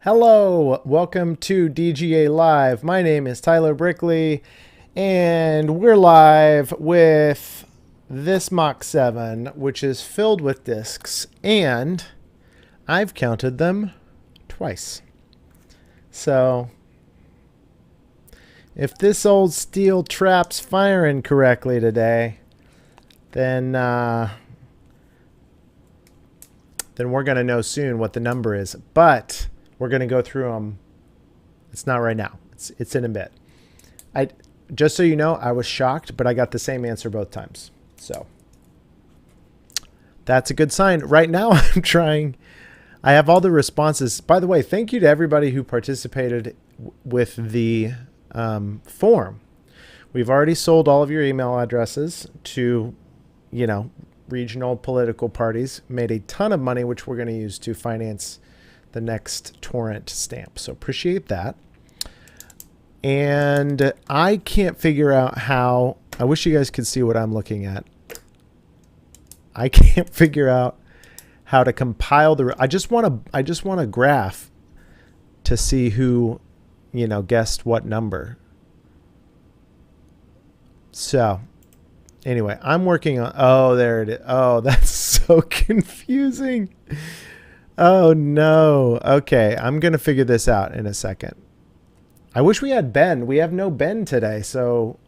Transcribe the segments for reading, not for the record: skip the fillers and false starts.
Hello, welcome to DGA Live. My name is Tyler Brickley, and we're live with this Mach 7, which is filled with discs, and I've counted them twice. So, if this old steel trap's firing correctly today, then we're going to know soon what the number is. But we're going to go through them. It's not right now. It's in a bit. Just so you know, I was shocked, but I got the same answer both times. So that's a good sign. Right now, I'm trying. I have all the responses. By the way, thank you to everybody who participated with the form. We've already sold all of your email addresses to, regional political parties. Made a ton of money, which we're going to use to finance the next torrent stamp. So appreciate that. And I can't figure out how, I wish you guys could see what I'm looking at. I can't figure out how to compile I just want a graph to see who, guessed what number. So anyway, I'm working on, oh, there it is. Oh, that's so confusing. Oh, no. Okay, I'm going to figure this out in a second. I wish we had Ben. We have no Ben today, so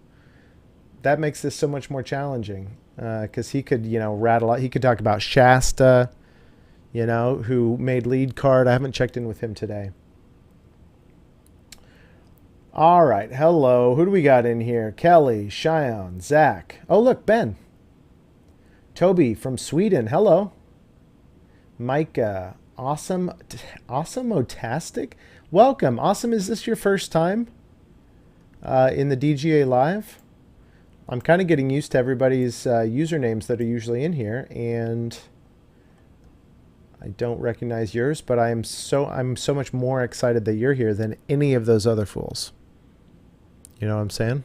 that makes this so much more challenging because he could, rattle out. He could talk about Shasta, who made lead card. I haven't checked in with him today. All right. Hello. Who do we got in here? Kelly, Cheyenne, Zach. Oh, look, Ben. Toby from Sweden. Hello. Micah, Awesome-otastic. Welcome. Awesome, is this your first time in the DGA Live? I'm kind of getting used to everybody's usernames that are usually in here, and I don't recognize yours, but I'm so much more excited that you're here than any of those other fools. You know what I'm saying?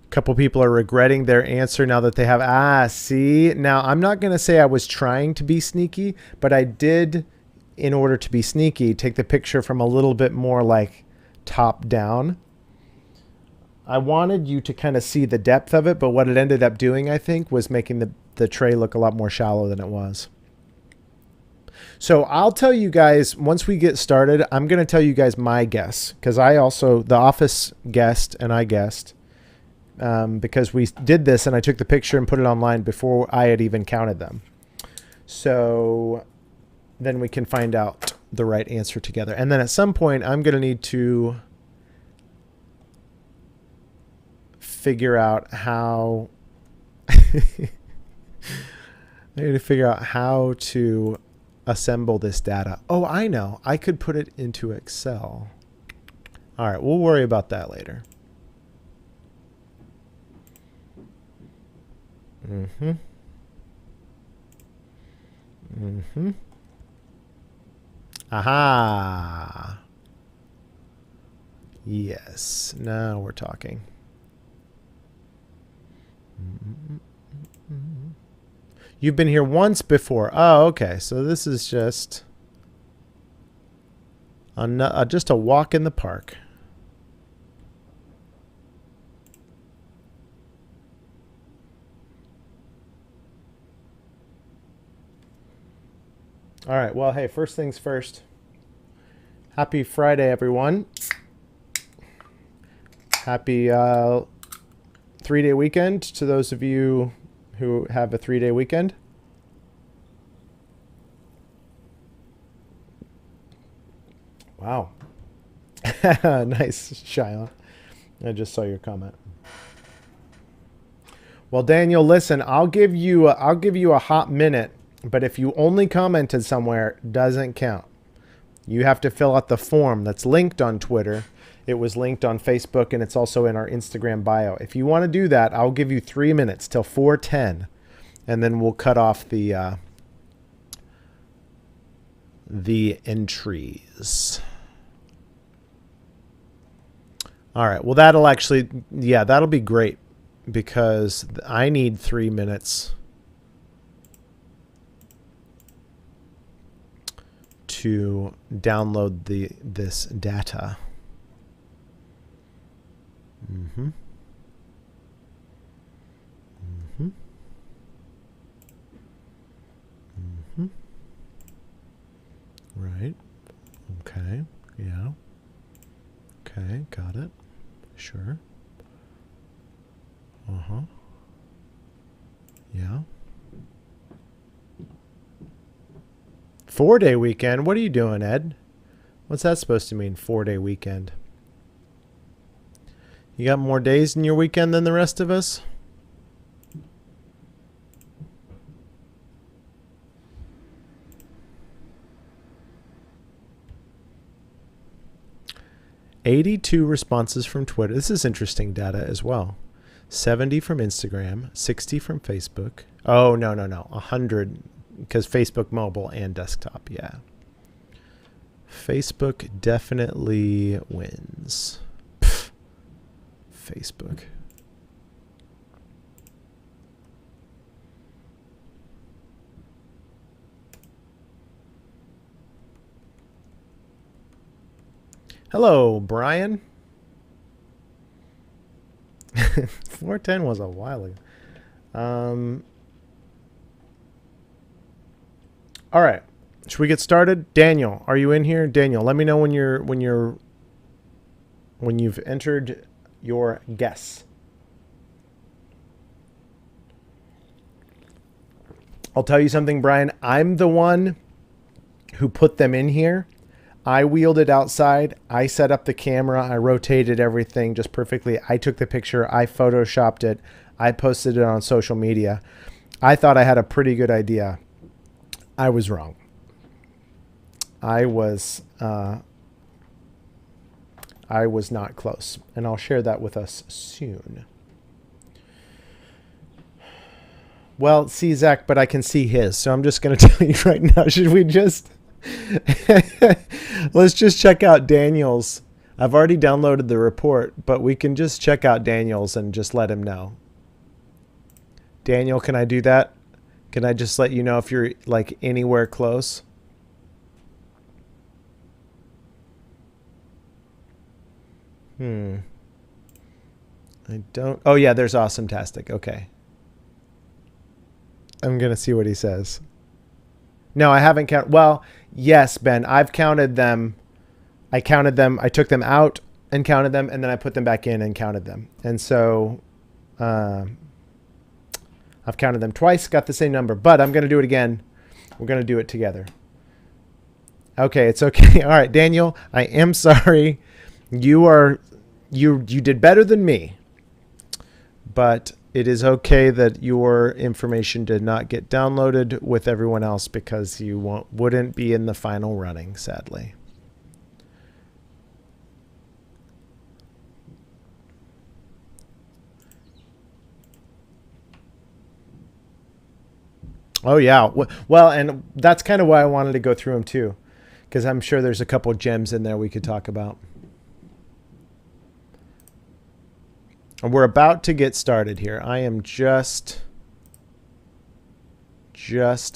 Couple people are regretting their answer now that they have, see, now I'm not going to say I was trying to be sneaky, but I did, in order to be sneaky, take the picture from a little bit more like top down. I wanted you to kind of see the depth of it, but what it ended up doing, I think, was making the tray look a lot more shallow than it was. So I'll tell you guys, once we get started, I'm going to tell you guys my guess, because I also, the office guessed and I guessed. Because we did this and I took the picture and put it online before I had even counted them. So then we can find out the right answer together. And then at some point, I'm going to need to figure out how I need to figure out how to assemble this data. Oh, I know. I could put it into Excel. All right, we'll worry about that later. Mm-hmm. Mm-hmm. Aha. Yes. Now we're talking. Mm-hmm. You've been here once before. Oh, okay. So this is just a walk in the park. All right. Well, hey, first things first. Happy Friday, everyone. Happy 3-day weekend to those of you who have a 3-day weekend. Wow. Nice, Cheyenne. I just saw your comment. Well, Daniel, listen, I'll give you a hot minute. But if you only commented somewhere, doesn't count. You have to fill out the form that's linked on Twitter. It was linked on Facebook, and it's also in our Instagram bio. If you want to do that, I'll give you 3 minutes till 4:10, and then we'll cut off the entries. All right. Well, that'll be great because I need 3 minutes to download this data. Mm-hmm. Mm-hmm. Mm-hmm. Right. Okay. Yeah. Okay. Got it. Sure. Uh-huh. Yeah. 4-day weekend? What are you doing, Ed? What's that supposed to mean, 4-day weekend? You got more days in your weekend than the rest of us? "82 responses from Twitter." This is interesting data as well. 70 from Instagram, 60 from Facebook. Oh, no. 100, because Facebook mobile and desktop, yeah. Facebook definitely wins. Pfft. Facebook. Hello, Brian. 410 was a while ago. All right. Should we get started? Daniel, are you in here? Daniel, let me know when you've entered your guess. I'll tell you something, Brian. I'm the one who put them in here. I wheeled it outside. I set up the camera. I rotated everything just perfectly. I took the picture. I photoshopped it. I posted it on social media. I thought I had a pretty good idea. I was wrong. I was not close, and I'll share that with us soon. Well, see, Zach, but I can see his, so I'm just going to tell you right now. Should we just... Let's just check out Daniel's. I've already downloaded the report, but we can just check out Daniel's and just let him know. Daniel, can I do that? Can I just let you know if you're like anywhere close? I don't. Oh yeah, there's Awesome-tastic. Okay. I'm going to see what he says. No, I haven't counted. Well, yes, Ben, I've counted them. I counted them. I took them out and counted them, and then I put them back in and counted them. And so I've counted them twice, got the same number, but I'm going to do it again. We're going to do it together. Okay, it's okay. All right, Daniel, I am sorry. You did better than me, but it is okay that your information did not get downloaded with everyone else because you wouldn't be in the final running, sadly. Oh, yeah. Well, and that's kind of why I wanted to go through them, too, because I'm sure there's a couple gems in there we could talk about. And we're about to get started here. I am just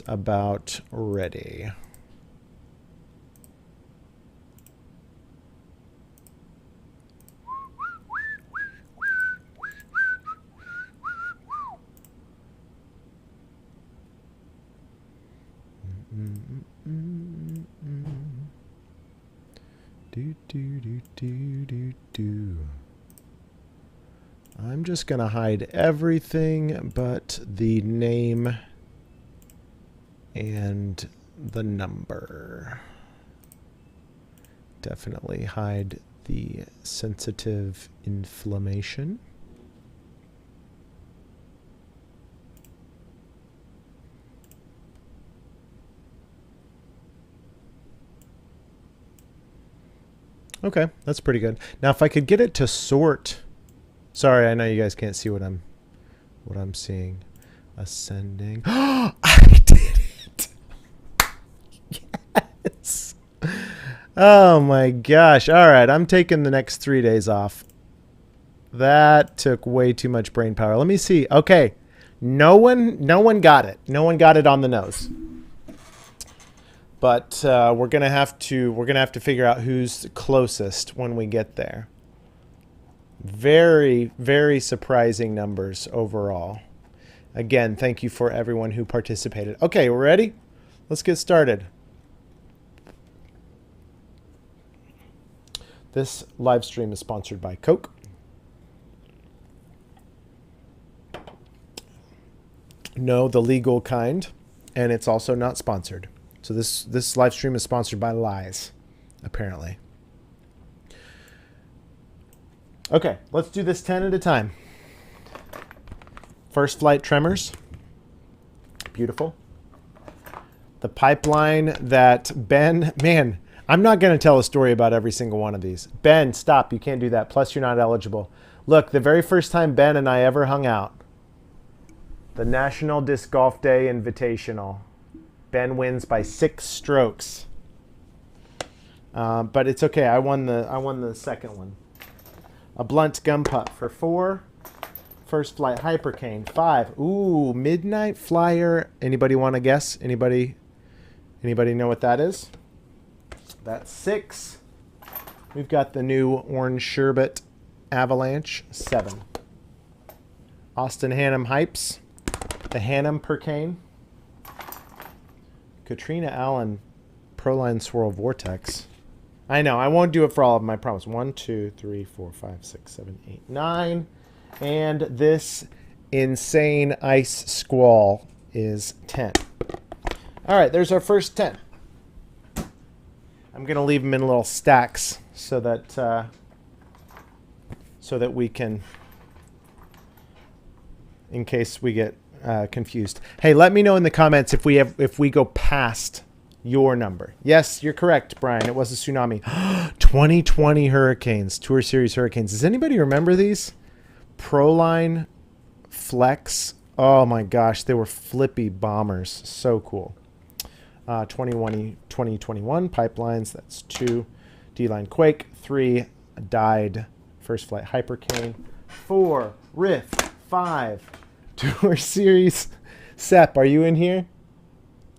about ready. Do. I'm just going to hide everything but the name and the number. Definitely hide the sensitive inflammation. Okay, that's pretty good. Now, if I could get it to sort... Sorry, I know you guys can't see what I'm seeing. Ascending. Oh, I did it. Yes. Oh my gosh. All right, I'm taking the next 3 days off. That took way too much brain power. Let me see. Okay. No one got it. No one got it on the nose. But we're gonna have to figure out who's closest when we get there. Very, very surprising numbers overall. Again, thank you for everyone who participated. Okay, we're ready? Let's get started. This live stream is sponsored by Coke. No, the legal kind, and it's also not sponsored. So this live stream is sponsored by lies, apparently. Okay, let's do this 10 at a time. First flight tremors. Beautiful. The pipeline that Ben, man, I'm not going to tell a story about every single one of these. Ben, stop. You can't do that. Plus, you're not eligible. Look, the very first time Ben and I ever hung out, the National Disc Golf Day Invitational. Ben wins by 6 strokes. But it's okay. I won the second one. A blunt gum putt for 4. First flight hypercane 5. Ooh, midnight flyer. Anybody want to guess? Anybody know what that is? That's 6. We've got the new orange sherbet avalanche 7. Austin Hannum hypes. The Hannum Percane. Katrina Allen Proline Swirl Vortex. I know, I won't do it for all of them, I promise. 1, 2, 3, 4, 5, 6, 7, 8, 9. And this insane ice squall is 10. All right, there's our first 10. I'm going to leave them in little stacks so that we can, in case we get confused. Hey, let me know in the comments if we go past your number. Yes, you're correct, Brian. It was a tsunami. 2020 hurricanes, Tour Series hurricanes. Does anybody remember these? Proline Flex. Oh my gosh, they were flippy bombers. So cool. 2021 pipelines. That's 2. D-Line Quake. 3. Died. First flight hypercane. 4. Rift. 5. Tour Series. Sep, are you in here?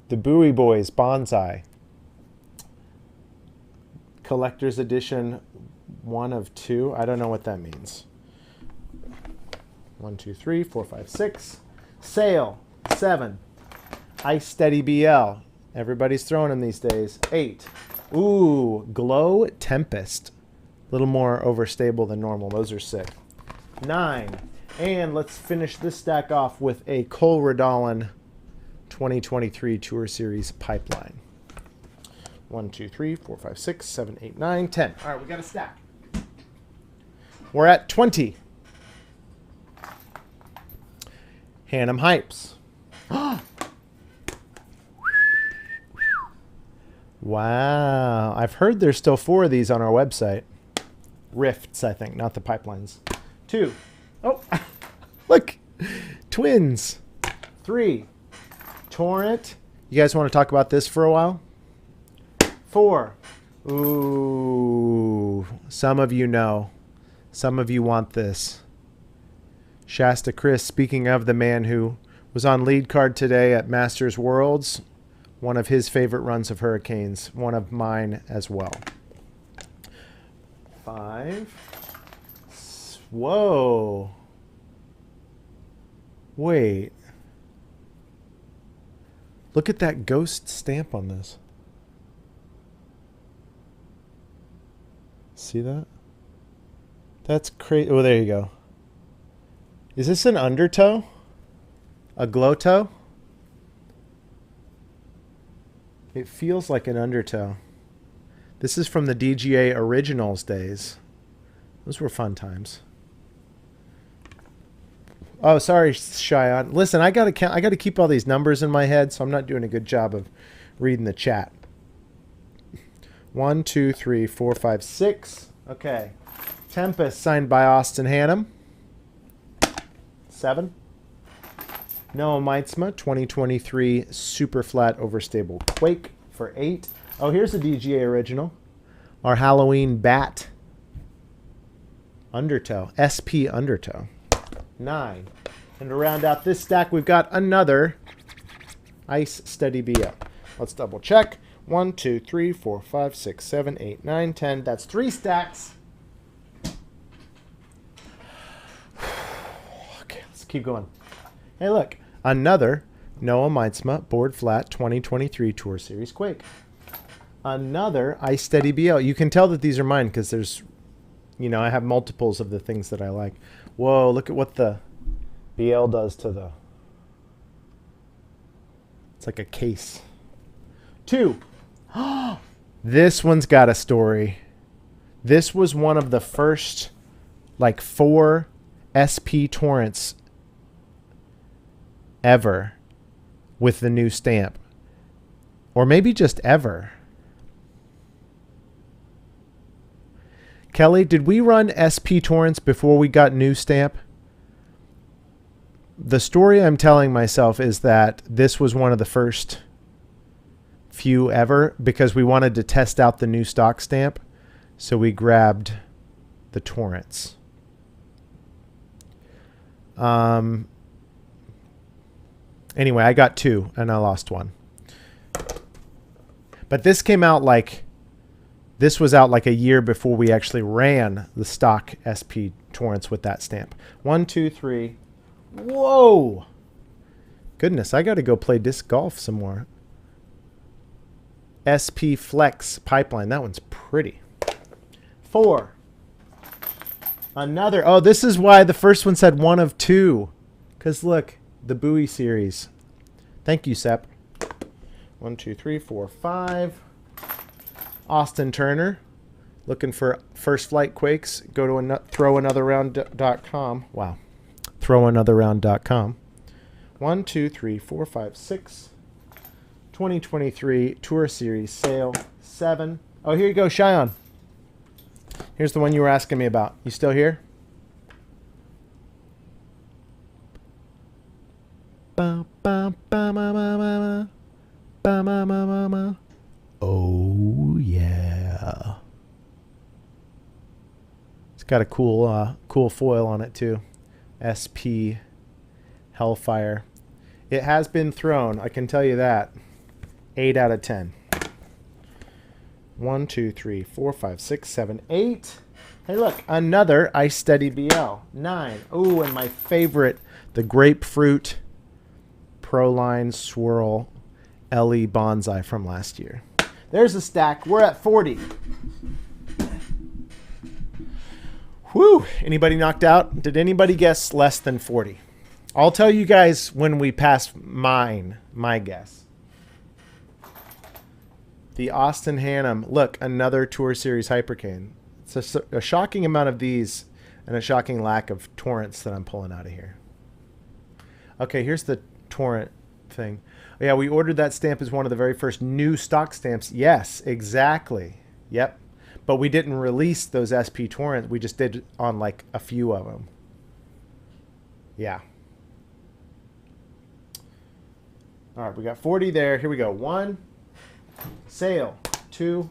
The Bowie Boys Bonsai. Collector's Edition 1 of 2. I don't know what that means. 1, 2, 3, 4, 5, 6. Sail 7. Ice Steady BL. Everybody's throwing them these days. 8. Ooh, Glow Tempest. A little more overstable than normal. Those are sick. 9. And let's finish this stack off with a Cole Redolin 2023 Tour Series pipeline. 1, 2, 3, 4, 5, 6, 7, 8, 9, 10. All right, we got a stack. We're at 20. Hannum Hypes. Wow. I've heard there's still 4 of these on our website. Rifts, I think, not the pipelines. 2. Oh, look. Twins. 3. Torrent. You guys want to talk about this for a while? 4. Ooh. Some of you know. Some of you want this. Shasta Chris, speaking of the man who was on lead card today at Masters Worlds, one of his favorite runs of hurricanes, one of mine as well. 5. Whoa. Wait. Look at that ghost stamp on this. See that? That's crazy. Oh, there you go. Is this an undertow? A glow toe? It feels like an undertow. This is from the DGA Originals days. Those were fun times. Oh, sorry, Cheyenne. Listen, I gotta keep all these numbers in my head, so I'm not doing a good job of reading the chat. 1, 2, 3, 4, 5, 6. Okay. Tempest signed by Austin Hannum. 7. Noah Meitzma, 2023 Super Flat Overstable Quake for 8. Oh, here's a DGA original. Our Halloween Bat Undertow, SP Undertow. 9. And to round out this stack, we've got another Ice Steady BL. Let's double check. 1, 2, 3, 4, 5, 6, 7, 8, 9, 10. That's 3 stacks. Okay, let's keep going. Hey, look. Another Noah Meidsma Board Flat 2023 Tour Series Quake. Another Ice Steady BL. You can tell that these are mine because there's, you know, I have multiples of the things that I like. Whoa, look at what the BL does to the... It's like a case. 2. This one's got a story. This was one of the first, like, 4 SP Torrents ever with the new stamp. Or maybe just ever. Kelly, did we run SP Torrents before we got new stamp? The story I'm telling myself is that this was one of the first few ever because we wanted to test out the new stock stamp. So we grabbed the Torrents. Anyway, I got 2 and I lost 1. But this came out like... This was out like a year before we actually ran the stock SP Torrents with that stamp. 1, 2, 3. Whoa! Goodness, I got to go play disc golf some more. SP Flex Pipeline. That one's pretty. 4. Another. Oh, this is why the first one said 1 of 2. Because look, the Bowie series. Thank you, Sep. 1, 2, 3, 4, 5. Austin Turner. Looking for first flight Quakes. Go to throwanotheround.com. Wow. Throwanotheround.com. 1, 2, 3, 4, 5, 6. 2023 Tour Series sale. 7. Oh, here you go, Cheyenne. Here's the one you were asking me about. You still here? Oh, yeah. It's got a cool foil on it, too. SP Hellfire. It has been thrown, I can tell you that. 8 out of 10. 1, 2, 3, 4, 5, 6, 7, 8. Hey, look, another Ice Steady BL. 9. Oh, and my favorite, the Grapefruit Proline Swirl LE Bonsai from last year. There's a stack. We're at 40. Whew. Anybody knocked out? Did anybody guess less than 40? I'll tell you guys when we pass my guess. The Austin Hannum. Look, another Tour Series Hypercane. It's a shocking amount of these and a shocking lack of Torrents that I'm pulling out of here. Okay, here's the Torrent thing. Yeah, we ordered that stamp as one of the very first new stock stamps. Yes, exactly. Yep. But we didn't release those SP Torrents. We just did on like a few of them. Yeah. All right, we got 40 there. Here we go. 1. Sale. 2.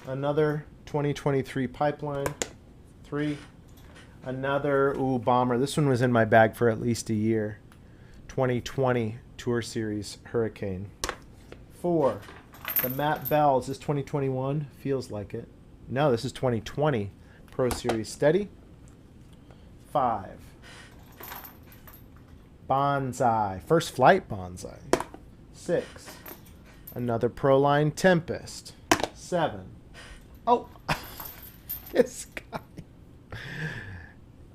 Another 2023 Pipeline. 3. Another, Bomber. This one was in my bag for at least a year. 2020 Tour Series Hurricane. 4. The Matt Bell. Is this 2021? Feels like it. No, this is 2020 Pro Series Steady. 5. Bonsai. First Flight Bonsai. 6. Another Proline Tempest. 7. Oh, this guy.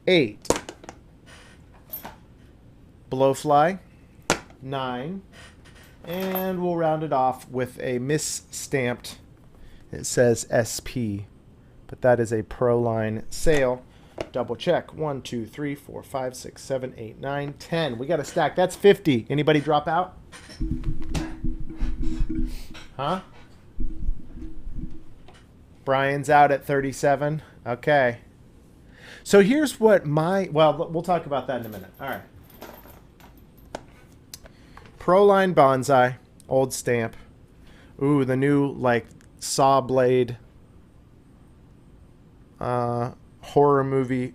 8. Blowfly. 9. And we'll round it off with a misstamped. It says SP, but that is a Proline sale. Double check. 1, 2, 3, 4, 5, 6, 7, 8, 9, 10. We got a stack. That's 50. Anybody drop out? Huh? Brian's out at 37. Okay. So here's what well, we'll talk about that in a minute. All right. Proline Bonsai, old stamp. Ooh, the new, like, saw blade horror movie.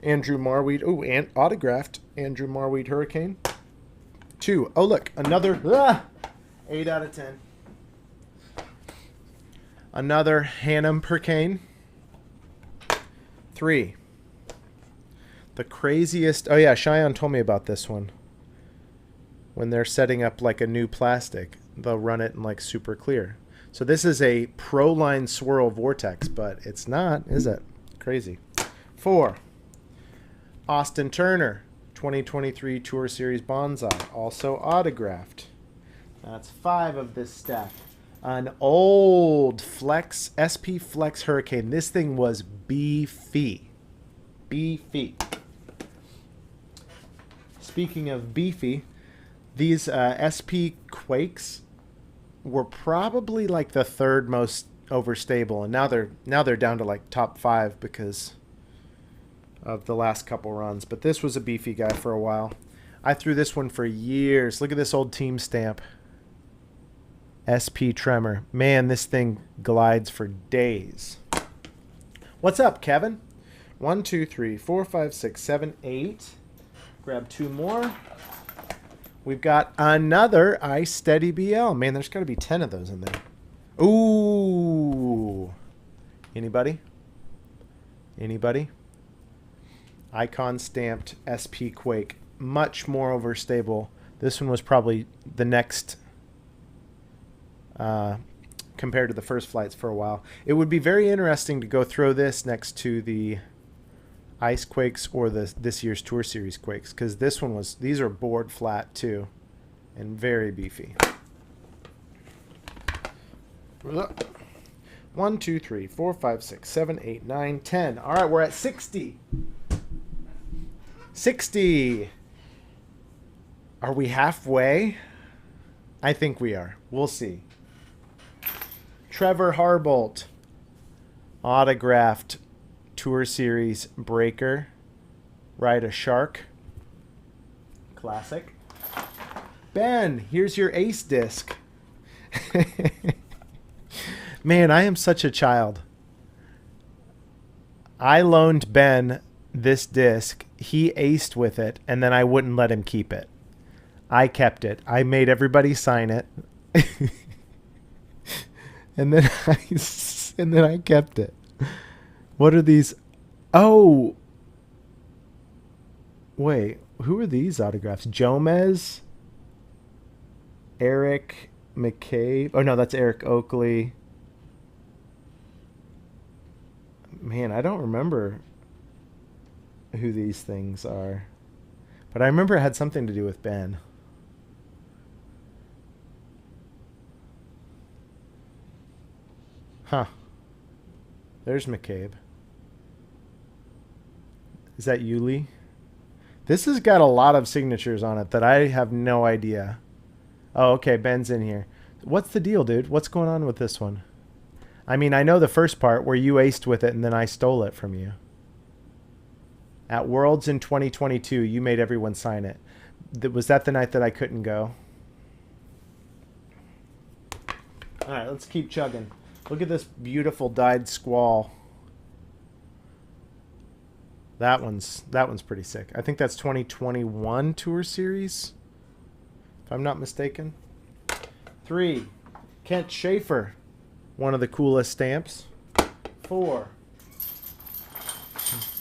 Andrew Marweed. Ooh, and autographed Andrew Marweed Hurricane. 2. Oh, look, another 8 out of 10. Another Hannum Hurricane. 3. The craziest... Oh, yeah, Cheyenne told me about this one. When they're setting up, like, a new plastic, they'll run it in, like, super clear. So this is a Proline Swirl Vortex, but it's not, is it? Crazy. 4. Austin Turner, 2023 Tour Series Bonsai, also autographed. That's 5 of this stack. An old Flex, SP Flex Hurricane. This thing was beefy. Beefy. Speaking of beefy, these SP Quakes were probably like the 3rd most overstable, and now they're down to like top 5 because of the last couple runs. But this was a beefy guy for a while. I threw this one for years. Look at this old team stamp. SP Tremor. Man, this thing glides for days. What's up, Kevin? 1, 2, 3, 4, 5, 6, 7, 8. Grab 2 more. We've got another Ice Steady BL. Man, there's got to be 10 of those in there. Ooh. Anybody? Anybody? Icon stamped SP Quake. Much more overstable. This one was probably the next compared to the first flights for a while. It would be very interesting to go throw this next to the Ice Quakes or this year's Tour Series Quakes, because this one was, these are board flat too and very beefy. 1, 2, 3, 4, 5, 6, 7, 8, 9, 10. All right, we're at 60. 60. Are we halfway? I think we are. We'll see. Trevor Harbolt, autographed Tour Series Breaker. Ride a Shark. Classic. Ben, here's your ace disc. Man, I am such a child. I loaned Ben this disc. He aced with it, and then I wouldn't let him keep it. I kept it. I made everybody sign it. And then I kept it. What are these? Oh. Wait, who are these autographs? Jomez? Eric McCabe? Oh, no, that's Eric Oakley. Man, I don't remember who these things are. But I remember it had something to do with Ben. Huh. There's McCabe. Is that Yuli? This has got a lot of signatures on it that I have no idea. Oh, okay, Ben's in here. What's the deal, dude? What's going on with this one? I mean, I know the first part where you aced with it and then I stole it from you. At Worlds in 2022, you made everyone sign it. Was that the night that I couldn't go? All right, let's keep chugging. Look at this beautiful dyed squall. That one's pretty sick. I think that's 2021 Tour Series, if I'm not mistaken. 3, Kent Schaefer, one of the coolest stamps. 4,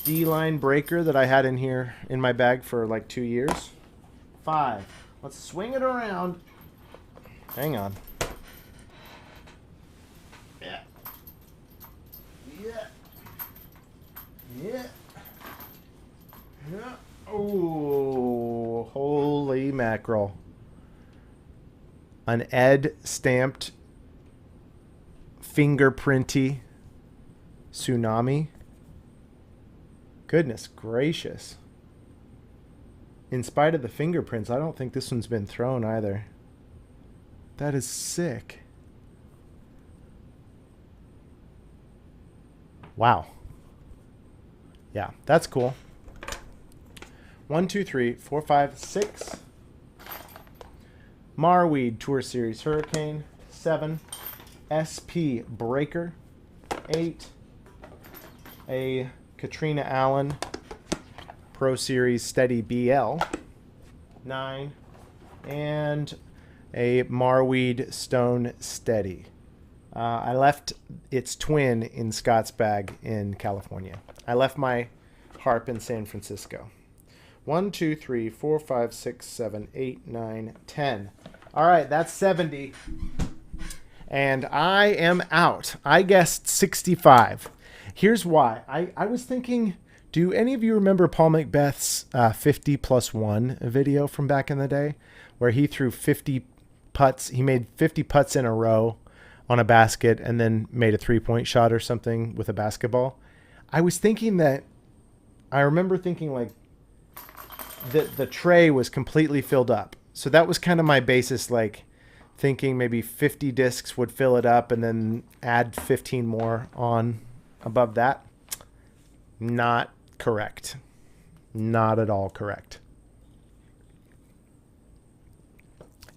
D-Line Breaker that I had in here in my bag for like 2 years. 5, let's swing it around. Hang on. Yeah. Yeah. Yeah. Yeah. Oh, holy mackerel. An Ed stamped fingerprinty tsunami. Goodness gracious. In spite of the fingerprints, I don't think this one's been thrown either. That is sick. Wow. Yeah, that's cool. 1, 2, 3, 4, 5, 6. Marweed Tour Series Hurricane. 7. SP Breaker. 8. A Katrina Allen Pro Series Steady BL. 9. And a Marweed Stone Steady. I left its twin in Scott's bag in California. I left my harp in San Francisco. 1, 2, 3, 4, 5, 6, 7, 8, 9, 10. All right, that's 70. And I am out. I guessed 65. Here's why. I was thinking, do any of you remember Paul Macbeth's 50 plus 1 video from back in the day where he threw 50 putts? He made 50 putts in a row on a basket and then made a 3-point shot or something with a basketball. I was thinking that, I remember thinking like the tray was completely filled up. So that was kind of my basis, like thinking maybe 50 discs would fill it up and then add 15 more on above that. Not correct. Not at all correct.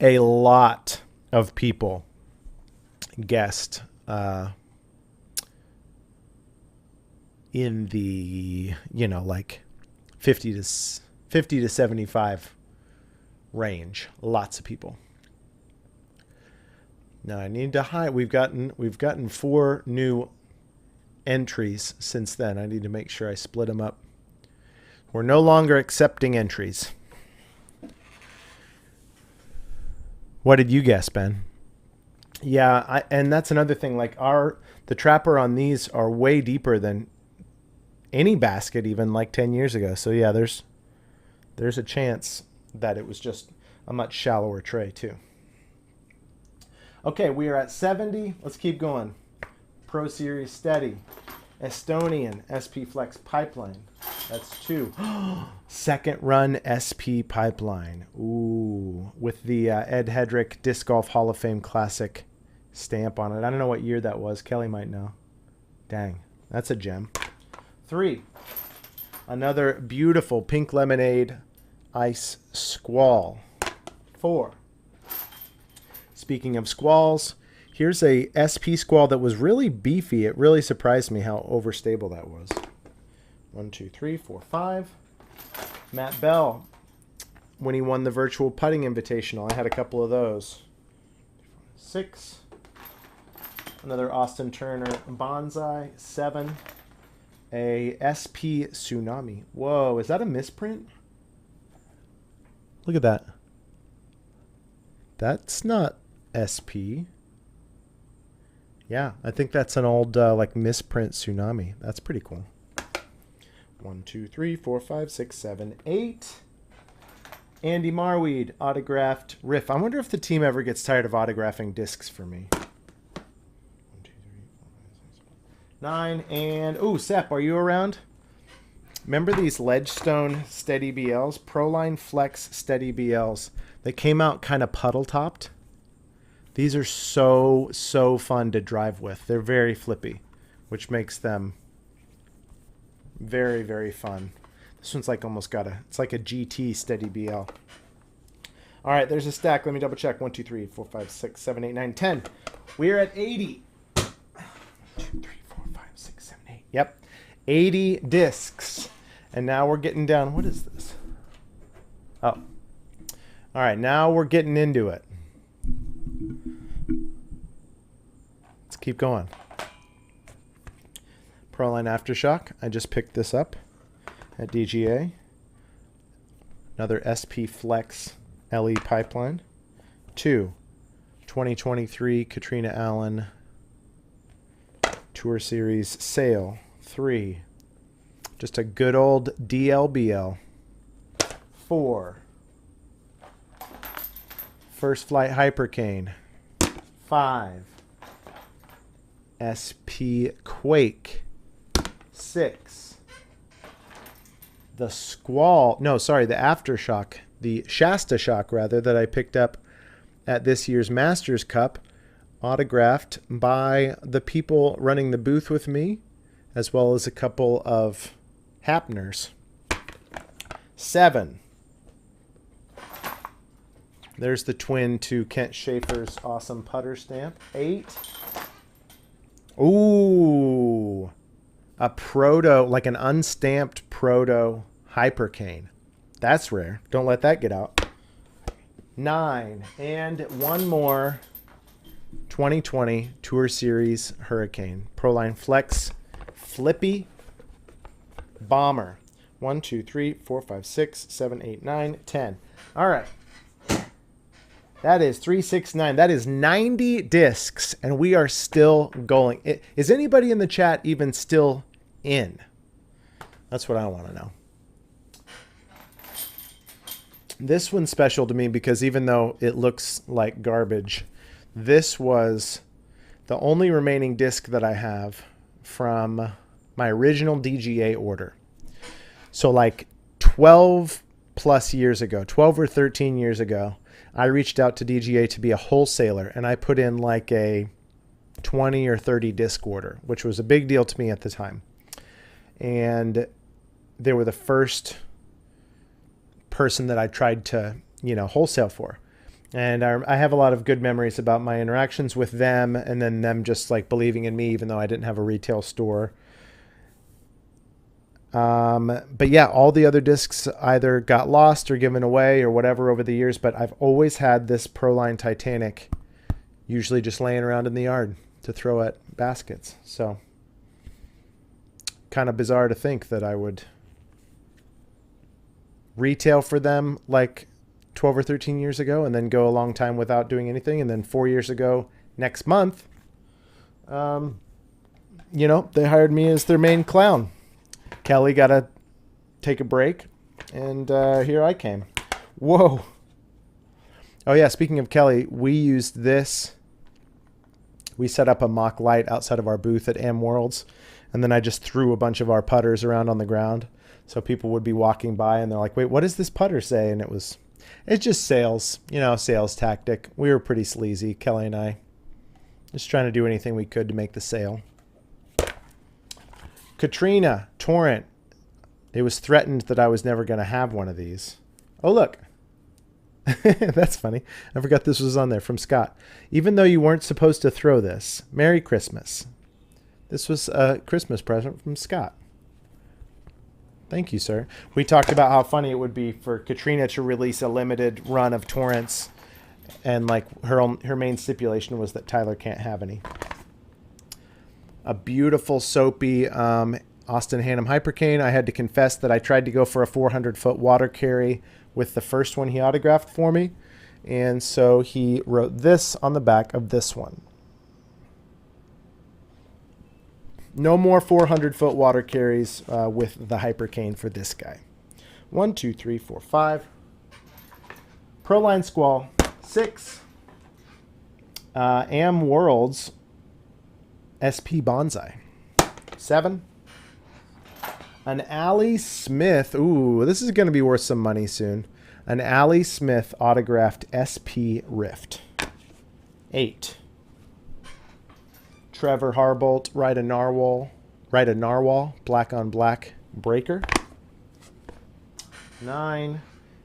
A lot of people guessed in the, like 50 to 75 range. Lots of people. Now I need to hide. We've gotten 4 new entries since then. I need to make sure I split them up. We're no longer accepting entries. What did you guess, Ben? Yeah, and that's another thing. Like the trapper on these are way deeper than any basket, even like 10 years ago. So yeah, there's a chance that it was just a much shallower tray too. Okay, we are at 70. Let's keep going. Pro Series Steady. Estonian SP Flex Pipeline. That's 2. Second run SP Pipeline. Ooh, with the Ed Hedrick Disc Golf Hall of Fame Classic stamp on it. I don't know what year that was. Kelly might know. Dang, that's a gem. 3. Another beautiful Pink Lemonade Ice Squall. 4. Speaking of squalls, here's a SP Squall that was really beefy. It really surprised me how overstable that was. 1, 2, 3, 4, 5. Matt Bell, when he won the virtual putting invitational, I had a couple of those. 6. Another Austin Turner Bonsai. 7. A SP Tsunami. Whoa, is that a misprint? Look at that. That's not SP. Yeah, I think that's an old like misprint Tsunami. That's pretty cool. 1, 2, 3, 4, 5, 6, 7, 8. Andy Marweed autographed Riff. I wonder if the team ever gets tired of autographing discs for me. 1, 2, 3, 4, 5, 6, 7, 9. And ooh, Sepp, are you around? Remember these Ledgestone Steady BLs? Proline Flex Steady BLs. They came out kind of puddle topped. These are so fun to drive with. They're very flippy, which makes them very, very fun. This one's like almost got it's like a GT Steady BL. All right, there's a stack. Let me double check. 1, 2, 3, 4, 5, 6, 7, 8, 9, 10. We're at 80. 1, 2, 3, 4, 5, 6, 7, 8. Yep. 80 discs. And now we're getting down. What is this? Oh. All right, now we're getting into it. Let's keep going. Proline Aftershock. I just picked this up at DGA. Another SP Flex LE Pipeline. 2. 2023 Katrina Allen Tour Series Sale. 3. Just a good old DLBL. 4. First Flight Hypercane. 5. SP Quake. 6. The Squall. No, sorry, the Aftershock. The Shasta Shock, rather, that I picked up at this year's Masters Cup. Autographed by the people running the booth with me, as well as a couple of Hapners. 7. There's the twin to Kent Schaefer's awesome putter stamp. 8. Ooh. A proto, like an unstamped proto Hypercane. That's rare. Don't let that get out. 9. And one more 2020 Tour Series Hurricane. Proline Flex Flippy Bomber. 1, 2, 3, 4, 5, 6, 7, 8, 9, 10. All right. That is 369. That is 90 discs, and we are still going. Is anybody in the chat even still in? That's what I want to know. This one's special to me because even though it looks like garbage, this was the only remaining disc that I have from my original DGA order. So like 12 plus years ago, 12 or 13 years ago, I reached out to DGA to be a wholesaler, and I put in like a 20 or 30 disc order, which was a big deal to me at the time. And they were the first person that I tried to, wholesale for. And I have a lot of good memories about my interactions with them, and then them just like believing in me, even though I didn't have a retail store. But yeah, all the other discs either got lost or given away or whatever over the years, but I've always had this Proline Titanic usually just laying around in the yard to throw at baskets. So kind of bizarre to think that I would retail for them like 12 or 13 years ago and then go a long time without doing anything. And then 4 years ago, next month, they hired me as their main clown. Kelly got to take a break, and here I came. Whoa. Oh, yeah, speaking of Kelly, we used this. We set up a mock light outside of our booth at Am Worlds, and then I just threw a bunch of our putters around on the ground. So people would be walking by, and they're like, wait, what does this putter say? And it's just sales, sales tactic. We were pretty sleazy, Kelly and I. Just trying to do anything we could to make the sale. Katrina Torrent. It was threatened that I was never going to have one of these. Oh, look. That's funny. I forgot this was on there from Scott. Even though you weren't supposed to throw this, Merry Christmas. This was a Christmas present from Scott. Thank you, sir. We talked about how funny it would be for Katrina to release a limited run of Torrents, and like her main stipulation was that Tyler can't have any. A beautiful soapy Austin Hannum Hypercane. I had to confess that I tried to go for a 400-foot water carry with the first one he autographed for me. And so he wrote this on the back of this one. No more 400-foot water carries with the Hypercane for this guy. 1, 2, 3, 4, 5. Proline Squall 6. Am Worlds SP Bonsai 7. An Ali Smith. Ooh, this is going to be worth some money soon. An Ali Smith autographed SP Rift 8. Trevor Harbolt, Ride a Narwhal, black on black breaker. 9.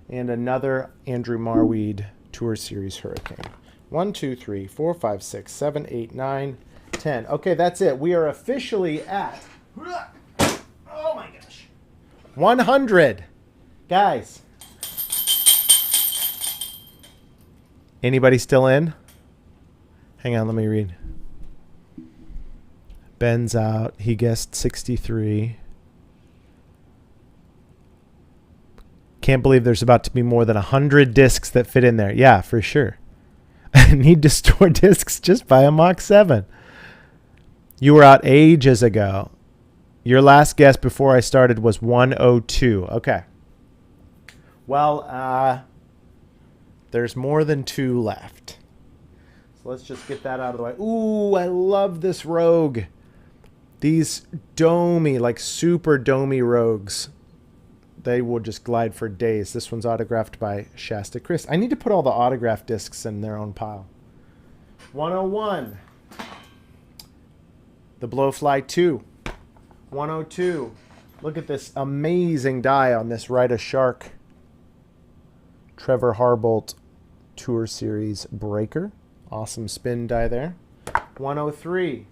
And another Andrew Marweed Tour Series Hurricane. 1, 2, 3, 4, 5, 6, 7, 8, 9, 10. Okay, that's it. We are officially at, oh my gosh, 100. Guys. Anybody still in? Hang on, let me read. Ben's out. He guessed 63. Can't believe there's about to be more than 100 discs that fit in there. Yeah, for sure. I need to store discs. Just buy a Mach 7. You were out ages ago. Your last guess before I started was 102. Okay. Well, there's more than 2 left. So let's just get that out of the way. Ooh, I love this Rogue. These domey, like super domey Rogues, they will just glide for days. This one's autographed by Shasta Chris. I need to put all the autograph discs in their own pile. 101. The Blowfly 2. 102. Look at this amazing die on this Ride a Shark Trevor Harbolt Tour Series breaker. Awesome spin die there. 103.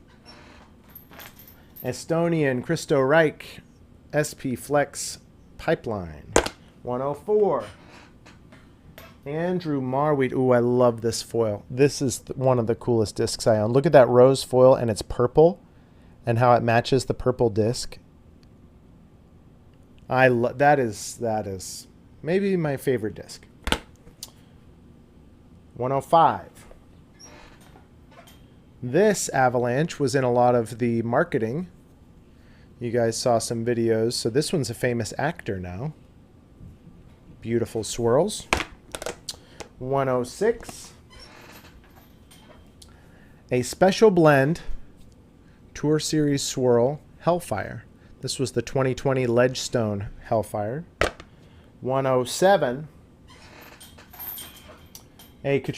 Estonian Christo Reich SP Flex Pipeline. 104. Andrew Marweed. Ooh, I love this foil. This is one of the coolest discs I own. Look at that rose foil, and it's purple, and how it matches the purple disc. That is maybe my favorite disc. 105. This avalanche was in a lot of the marketing. You guys saw some videos. So this one's a famous actor now. Beautiful swirls. 106. A special blend Tour Series swirl Hellfire. This was the 2020 Ledgestone Hellfire. 107.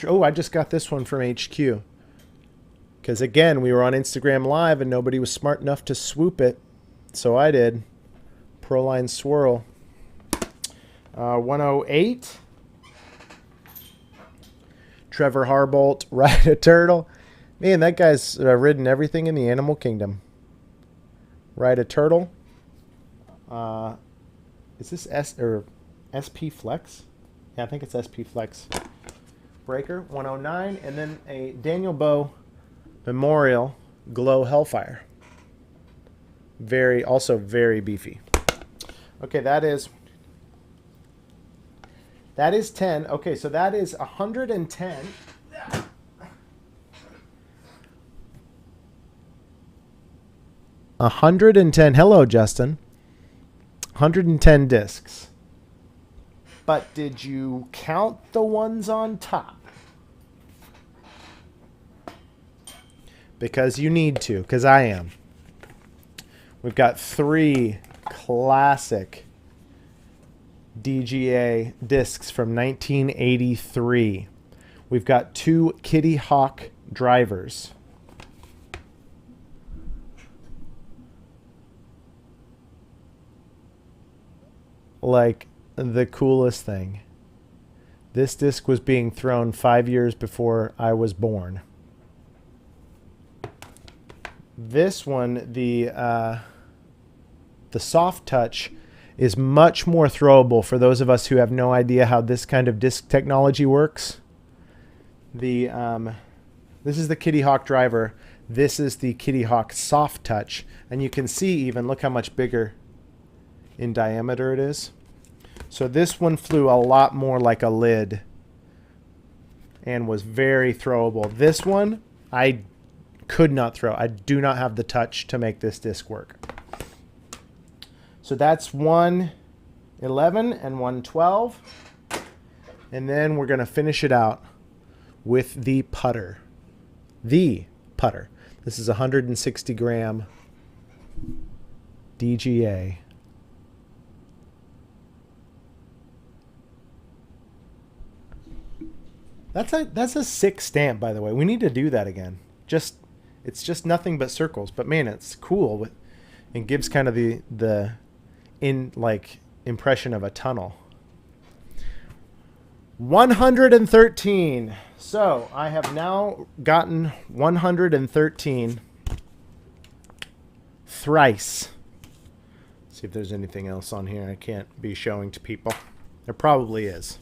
Oh, I just got this one from HQ. Because again, we were on Instagram Live and nobody was smart enough to swoop it. So I did. Proline Swirl. 108. Trevor Harbolt, Ride a Turtle. Man, that guy's ridden everything in the animal kingdom. Ride a Turtle. Is this SP Flex? Yeah, I think it's SP Flex. Breaker, 109. And then a Daniel Bow Memorial Glow Hellfire. Also very beefy. Okay, that is 10. Okay, so that is 110. 110. Hello, Justin. 110 discs. But did you count the ones on top? Because you need to, because I am. We've got 3 classic DGA discs from 1983. We've got 2 Kitty Hawk drivers. Like the coolest thing. This disc was being thrown 5 years before I was born. This one, the soft touch, is much more throwable for those of us who have no idea how this kind of disc technology works. This is the Kitty Hawk driver. This is the Kitty Hawk soft touch. And you can see even, look how much bigger in diameter it is. So this one flew a lot more like a lid and was very throwable. This one, I could not throw. I do not have the touch to make this disc work. So that's 111 and 112. And then we're going to finish it out with the putter. The putter. This is a 160 gram DGA. That's a sick stamp, by the way. We need to do that again. It's just nothing but circles, but man, it's cool. It gives kind of the impression of a tunnel. 113. So I have now gotten 113 thrice. See if there's anything else on here I can't be showing to people. There probably is.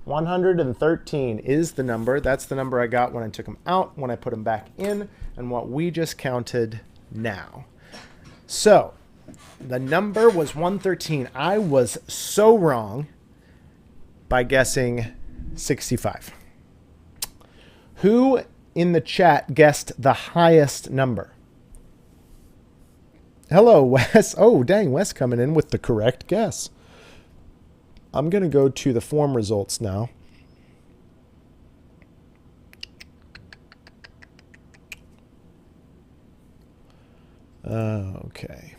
113 is the number. That's the number I got when I took them out, when I put them back in, and what we just counted now. So the number was 113. I was so wrong by guessing 65. Who in the chat guessed the highest number? Hello, Wes. Oh, dang, Wes coming in with the correct guess. I'm going to go to the form results now. Okay.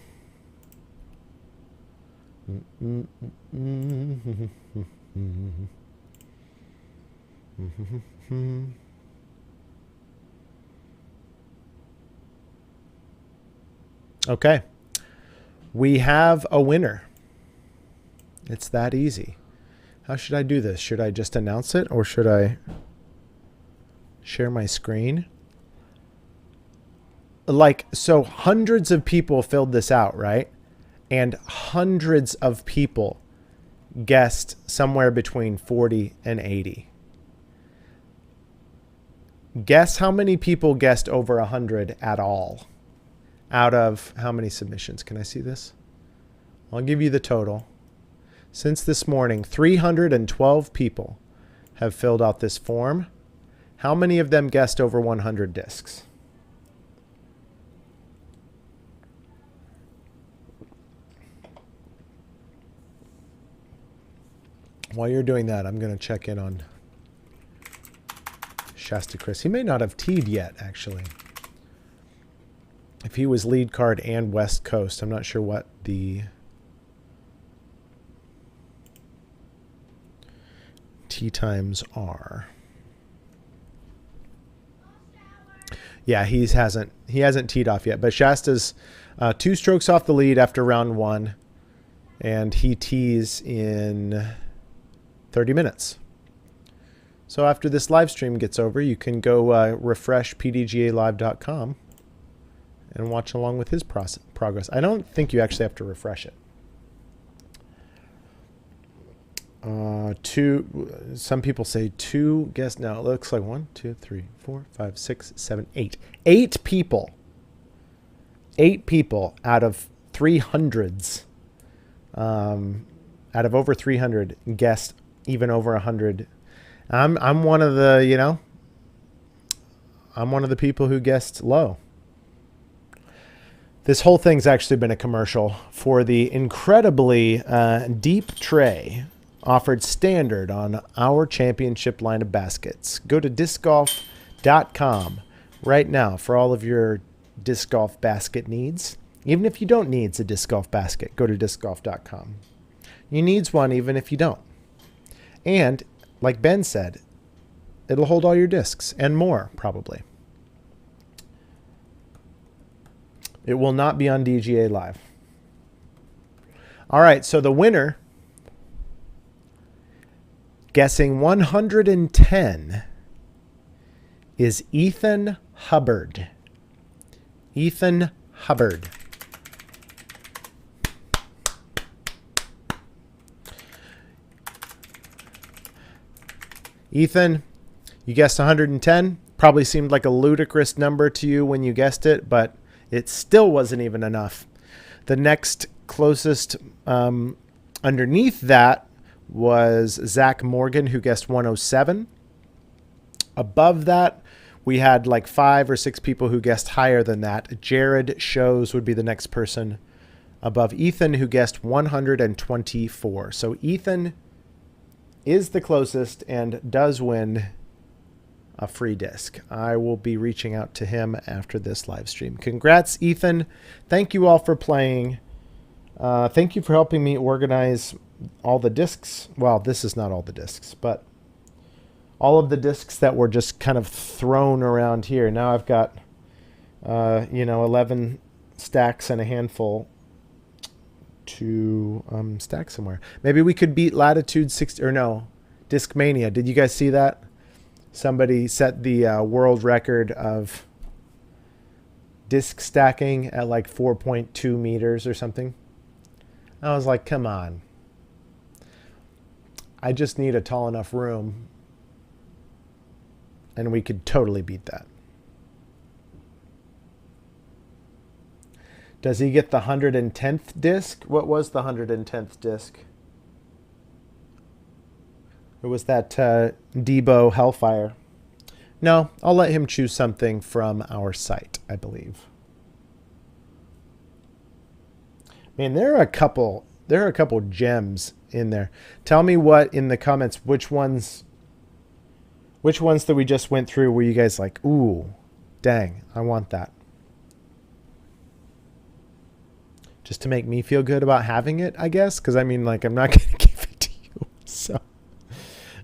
Okay. We have a winner. It's that easy. How should I do this? Should I just announce it or should I share my screen? So hundreds of people filled this out, right? And hundreds of people guessed somewhere between 40 and 80. Guess how many people guessed over 100 at all? Out of how many submissions? Can I see this? I'll give you the total. Since this morning, 312 people have filled out this form. How many of them guessed over 100 discs? While you're doing that, I'm going to check in on Shasta Chris. He may not have teed yet, actually. If he was lead card and West Coast, I'm not sure what the tee times are. Yeah, he hasn't teed off yet, but Shasta's 2 strokes off the lead after round 1, and he tees in 30 minutes. So after this live stream gets over, you can go refresh pdgalive.com and watch along with his progress. I don't think you actually have to refresh it. Some people say 2 guess. No, it looks like 1, 2, 3, 4, 5, 6, 7, 8. 8 people. 8 people out of 300s. Out of over 300 guessed even over 100. I'm one of the, I'm one of the people who guessed low. This whole thing's actually been a commercial for the incredibly deep tray offered standard on our championship line of baskets. Go to discgolf.com right now for all of your disc golf basket needs. Even if you don't need a disc golf basket, go to discgolf.com. You needs one even if you don't. And like Ben said, it'll hold all your discs and more, probably. It will not be on DGA Live. All right, so the winner, guessing 110, is Ethan Hubbard. Ethan Hubbard. Ethan, you guessed 110. Probably seemed like a ludicrous number to you when you guessed it, but it still wasn't even enough. The next closest underneath that was Zach Morgan, who guessed 107. Above that, we had like 5 or 6 people who guessed higher than that. Jared Shows would be the next person above Ethan, who guessed 124. So Ethan is the closest and does win a free disc. I will be reaching out to him after this live stream. Congrats, Ethan. Thank you all for playing. Thank you for helping me organize all the discs. Well, this is not all the discs, but all of the discs that were just kind of thrown around here. Now I've got, 11 stacks and a handful to stack somewhere. Maybe we could beat Latitude 60, or no, Discmania. Did you guys see that? Somebody set the world record of disc stacking at like 4.2 meters or something. I was like, come on. I just need a tall enough room and we could totally beat that. Does he get the 110th disc? What was the 110th disc? It was that Debo Hellfire. No, I'll let him choose something from our site, I believe. Man, there are a couple gems in there. Tell me what in the comments, which ones that we just went through were you guys like, ooh, dang, I want that. Just to make me feel good about having it, I guess. Because, I mean, like, I'm not going to give it to you. So,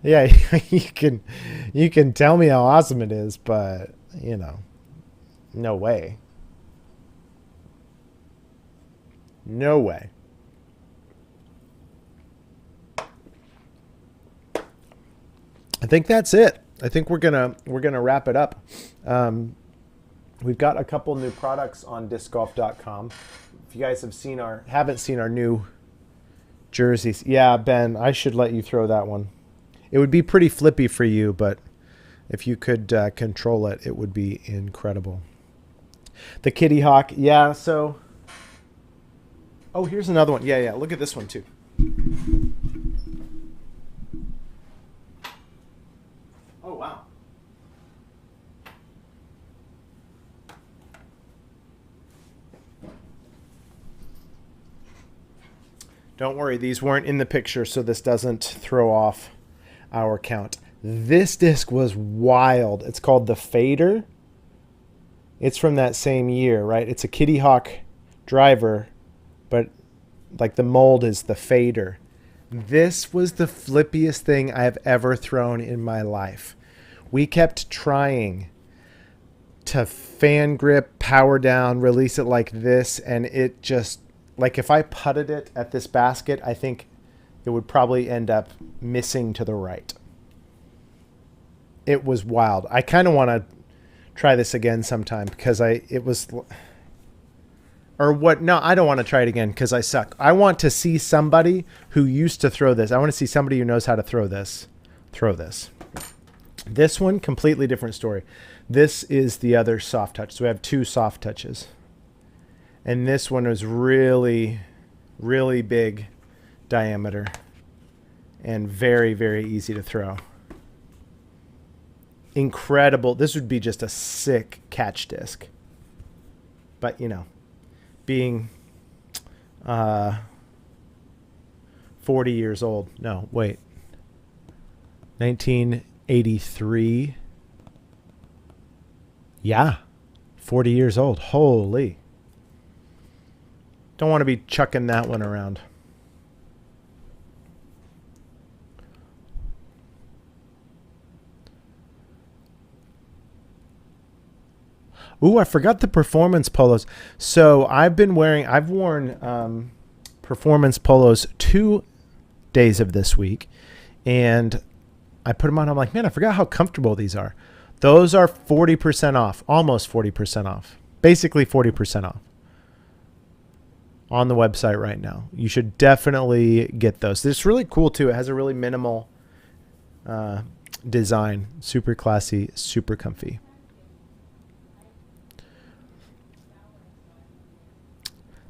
yeah, you can tell me how awesome it is, but, no way. No way. I think that's it. I think we're gonna wrap it up. We've got a couple new products on discgolf.com. If you guys haven't seen our new Jerseys. Yeah, Ben, I should let you throw that one. It would be pretty flippy for you, but if you could control it, it would be incredible. The Kitty Hawk. Yeah, so... Oh, here's another one. Yeah, look at this one, too. Oh, wow. Don't worry, these weren't in the picture, so this doesn't throw off our count. This disc was wild. It's called the Fader. It's from that same year, right? It's a Kitty Hawk driver, but like the mold is the Fader. This was the flippiest thing I've ever thrown in my life. We kept trying to fan grip, power down, release it like this, and it just, like if I putted it at this basket, I think it would probably end up missing to the right. It was wild. I kind of want to try this again sometime because I don't want to try it again because I suck. I want to see somebody who used to throw this. I want to see somebody who knows how to throw this. This one, completely different story. This is the other soft touch. So we have two soft touches. And this one was really, really big diameter and very, very easy to throw. Incredible. This would be just a sick catch disc. But, you know, being 40 years old. No, wait. 1983. Yeah. 40 years old. Holy. Don't want to be chucking that one around. Ooh, I forgot the performance polos. So I've worn performance polos 2 days of this week, and I put them on. I'm like, man, I forgot how comfortable these are. Those are 40% off, almost 40% off, basically 40% off on the website right now. You should definitely get those. This is really cool too. It has a really minimal design, super classy, super comfy.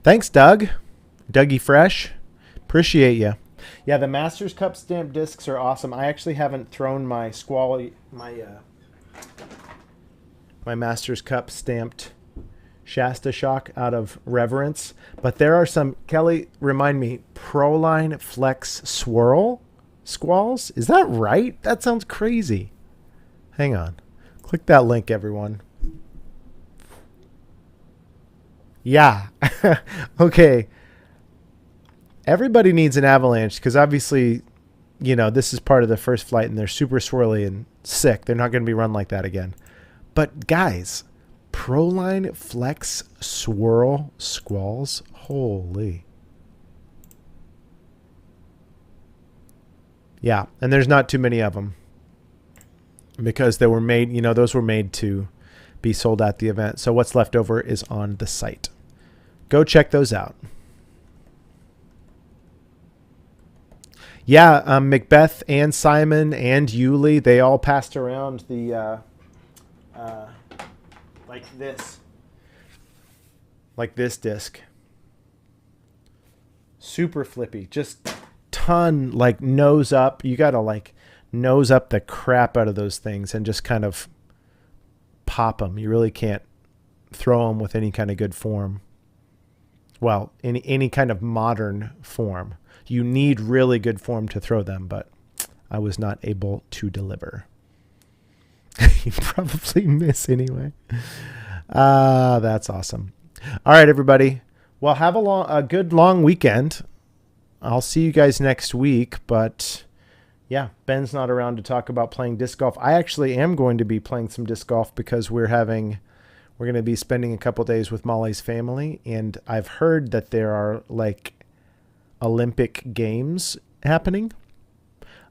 Thanks, Doug. Dougie Fresh. Appreciate you. Yeah, the Masters Cup stamped discs are awesome. I actually haven't thrown my my Masters Cup stamped Shasta Shock out of reverence. But there are some, Kelly, remind me, Proline Flex Swirl Squalls? Is that right? That sounds crazy. Hang on. Click that link, everyone. Yeah. Okay. Everybody needs an avalanche because obviously, you know, this is part of the first flight and they're super swirly and sick. They're not going to be run like that again. But guys, Proline Flex Swirl Squalls. Holy. Yeah. And there's not too many of them because they were made, you know, those were made to be sold at the event. So what's left over is on the site. Go check those out. Yeah, Macbeth and Simon and Yuli, they all passed around the like this disc. Super flippy, just ton, like nose up. You gotta like nose up the crap out of those things and just kind of pop them. You really can't throw them with any kind of good form. Well, any kind of modern form. You need really good form to throw them, but I was not able to deliver. You probably miss anyway. That's awesome. All right, everybody. Well, have a good long weekend. I'll see you guys next week, but yeah, Ben's not around to talk about playing disc golf. I actually am going to be playing some disc golf because we're going to be spending a couple days with Molly's family, and I've heard that there are like Olympic Games happening.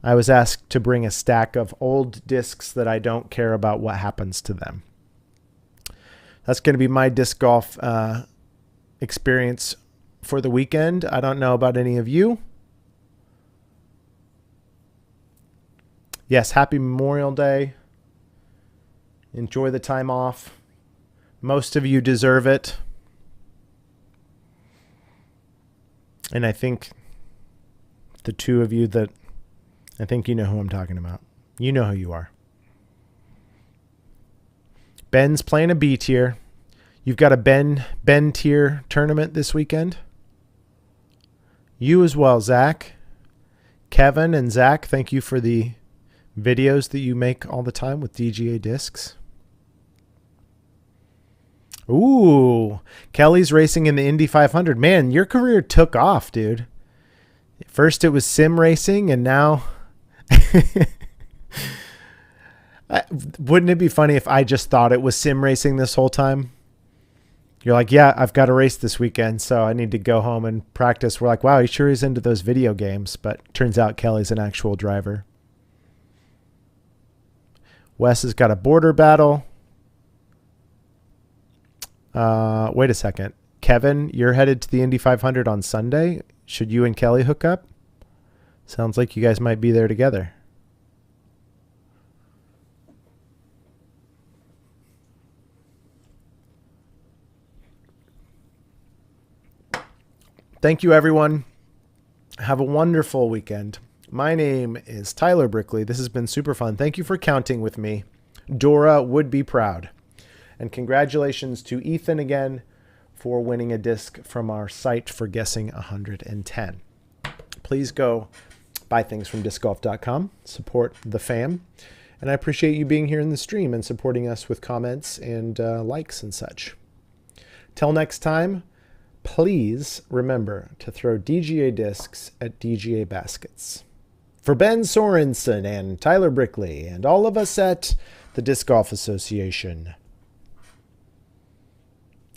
I was asked to bring a stack of old discs that I don't care about what happens to them. That's going to be my disc golf experience for the weekend. I don't know about any of you, Yes, happy Memorial Day. Enjoy the time off. Most of you deserve it. And I think the two of you that, I think you know who I'm talking about. You know who you are. Ben's playing a B tier. You've got a Ben tier tournament this weekend. You as well, Zach. Kevin and Zach, thank you for the videos that you make all the time with DGA discs. Ooh, Kelly's racing in the Indy 500. Man, your career took off, dude. First it was sim racing, and now... Wouldn't it be funny if I just thought it was sim racing this whole time? You're like, yeah, I've got a race this weekend, so I need to go home and practice. We're like, wow, he sure is into those video games. But turns out Kelly's an actual driver. Wes has got a border battle. Wait a second. Kevin, you're headed to the Indy 500 on Sunday. Should you and Kelly hook up? Sounds like you guys might be there together. Thank you, everyone. Have a wonderful weekend. My name is Tyler Brickley. This has been super fun. Thank you for counting with me. Dora would be proud. And congratulations to Ethan again for winning a disc from our site for guessing 110. Please go buy things from discgolf.com. Support the fam. And I appreciate you being here in the stream and supporting us with comments and likes and such. Till next time, please remember to throw DGA discs at DGA baskets. For Ben Sorensen and Tyler Brickley and all of us at the Disc Golf Association.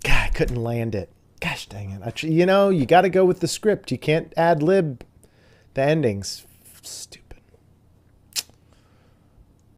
God, I couldn't land it. Gosh dang it. You know, you got to go with the script. You can't ad-lib the endings. Stupid.